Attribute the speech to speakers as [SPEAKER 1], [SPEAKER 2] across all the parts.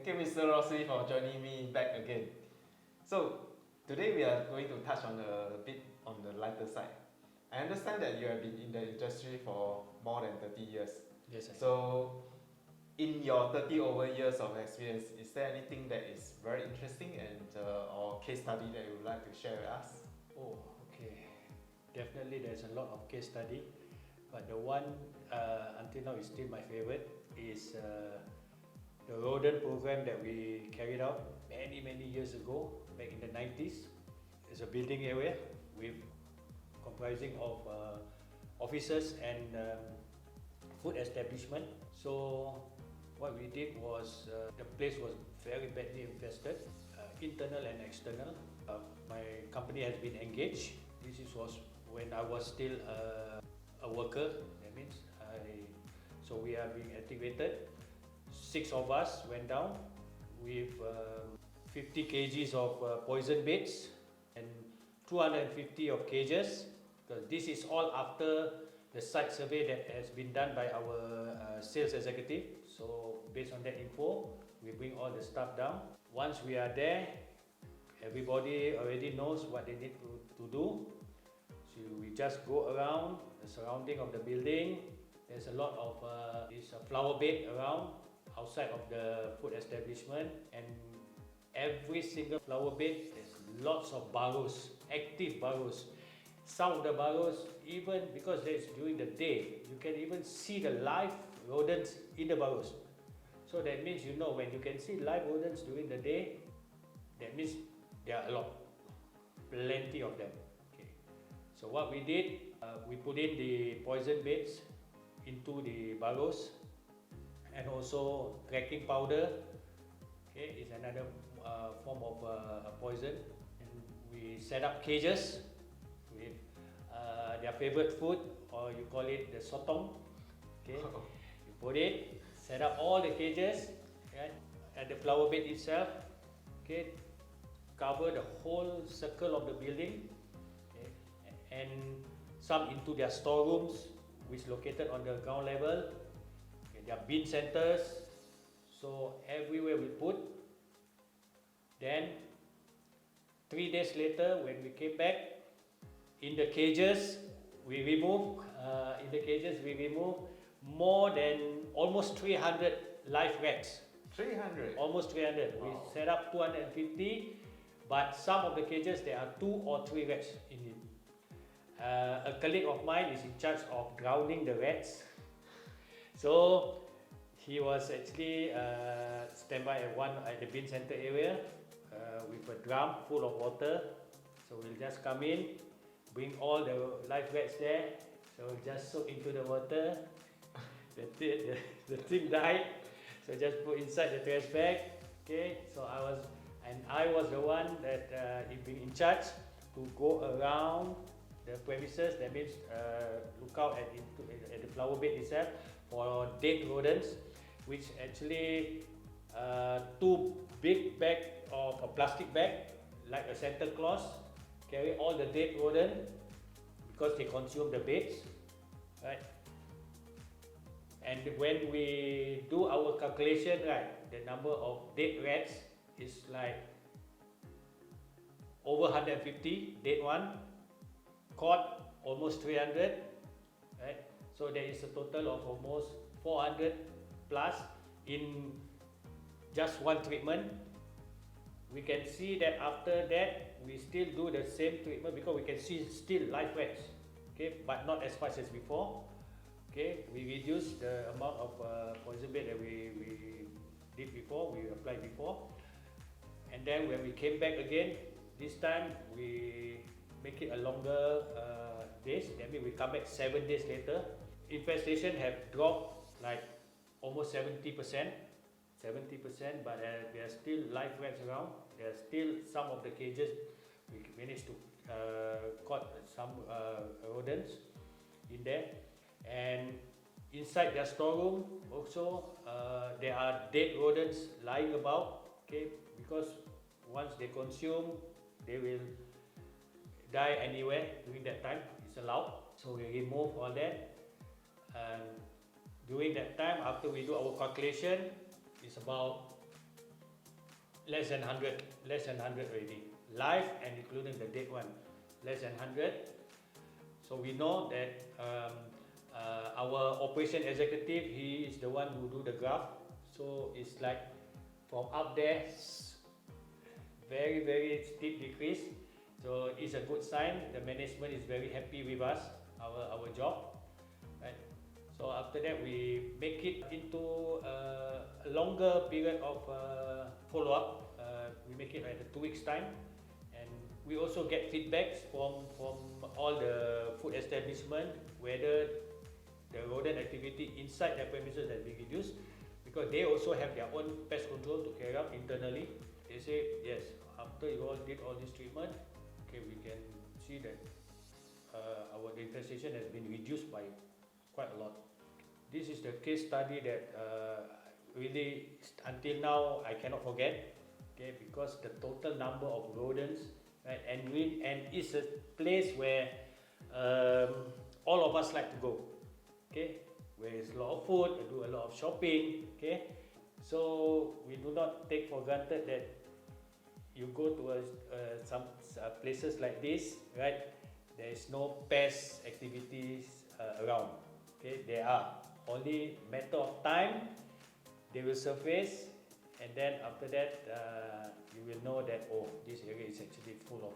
[SPEAKER 1] Thank you, Mr. Rossi, for joining me back again. So, today we are going to touch on a bit on the lighter side. I understand that you have been in the industry for more than 30 years.
[SPEAKER 2] Yes,
[SPEAKER 1] So, in your 30 over years of experience, is there anything that is very interesting and or case study that you would like to share with us?
[SPEAKER 2] Oh, okay. Definitely, there's a lot of case study, but the one until now is still my favorite is the rodent program that we carried out many years ago, back in the 90s. It's a building area with comprising of offices and food establishment. So what we did was the place was very badly infested, internal and external. My company has been engaged. Was when I was still a worker. That means so we are being activated. 6 of us went down with 50 kgs of poison baits and 250 of cages. Because this is all after the site survey that has been done by our sales executive. So based on that info, we bring all the stuff down. Once we are there, everybody already knows what they need to do. So we just go around the surrounding of the building. There's a lot of this flower bed around outside of the food establishment, and every single flower bed there's lots of burrows, active burrows. Some of the burrows, even because it's during the day, you can even see the live rodents in the burrows. So that means, you know, when you can see live rodents during the day, that means there are a lot, plenty of them. Okay. So what we did, we put in the poison baits into the burrows, and also cracking powder. Okay, is another form of a poison. And we set up cages with their favorite food, or you call it the sotong. Okay, you put it, set up all the cages, right, at the flower bed itself. Okay, cover the whole circle of the building, okay, and some into their storerooms, which is located on the ground level. Okay, their bin centers. So everywhere we put. Then 3 days later, when we came back, in the cages we remove more than almost 300 live rats.
[SPEAKER 1] 300?
[SPEAKER 2] Almost 300. Wow. We set up 250, but some of the cages there are 2 or 3 rats in it. A colleague of mine is in charge of drowning the rats. So he was actually standby at the bin center area with a drum full of water. So we'll just come in, bring all the live rats there. So we'll just soak into the water. The thing died. So just put inside the trash bag. Okay. So I was the one that being in charge to go around the premises. That means look out at the flower bed itself for dead rodents, which actually 2 big bag of a plastic bag like a Santa Claus carry all the dead rodent because they consume the baits, right? And when we do our calculation, right, the number of dead rats is like over 150 dead one, caught almost 300, right? So there is a total of almost 400 plus in just one treatment. We can see that after that we still do the same treatment because we can see still live rats, okay, but not as much as before. Okay, we reduce the amount of poison bait that we did before, we applied before. And then when we came back again, this time we make it a longer days. That means we come back 7 days later. Infestation have dropped like almost 70%, but there are still live rats around. There are still some of the cages we managed to caught some rodents in there. And inside their storeroom also there are dead rodents lying about, okay, because once they consume they will die anywhere during that time, it's allowed. So we remove all that, and during that time after we do our calculation, it's about less than 100, less than 100 already. Live and including the dead one, less than 100. So we know that our operation executive, he is the one who do the graph. So it's like from up there, very, very steep decrease. So it's a good sign. The management is very happy with us, our job. Right? So after that, we make it into a longer period of follow-up. We make it at 2 weeks time, and we also get feedbacks from all the food establishment whether the rodent activity inside their premises has been reduced, because they also have their own pest control to carry out internally. They say yes, after you all did all this treatment, okay, we can see that our infestation has been reduced by quite a lot. This is the case study that really until now I cannot forget, okay, because the total number of rodents, right, and it's a place where all of us like to go, okay, where there's a lot of food, we do a lot of shopping, okay, so we do not take for granted that you go to some places like this, right, there is no pest activities around, okay, there are only matter of time they will surface, and then after that you will know that, oh, this area is actually full of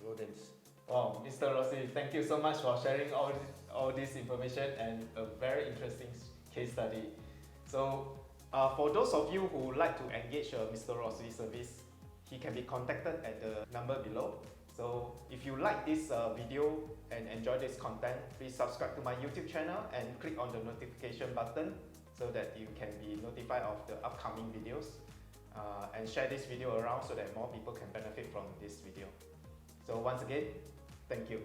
[SPEAKER 2] rodents.
[SPEAKER 1] Wow, Mr. Rossi, thank you so much for sharing all this information and a very interesting case study. So for those of you who would like to engage Mr. Rossi's service, he can be contacted at the number below. So if you like this video and enjoy this content, please subscribe to my YouTube channel and click on the notification button so that you can be notified of the upcoming videos, and share this video around so that more people can benefit from this video. So once again, thank you.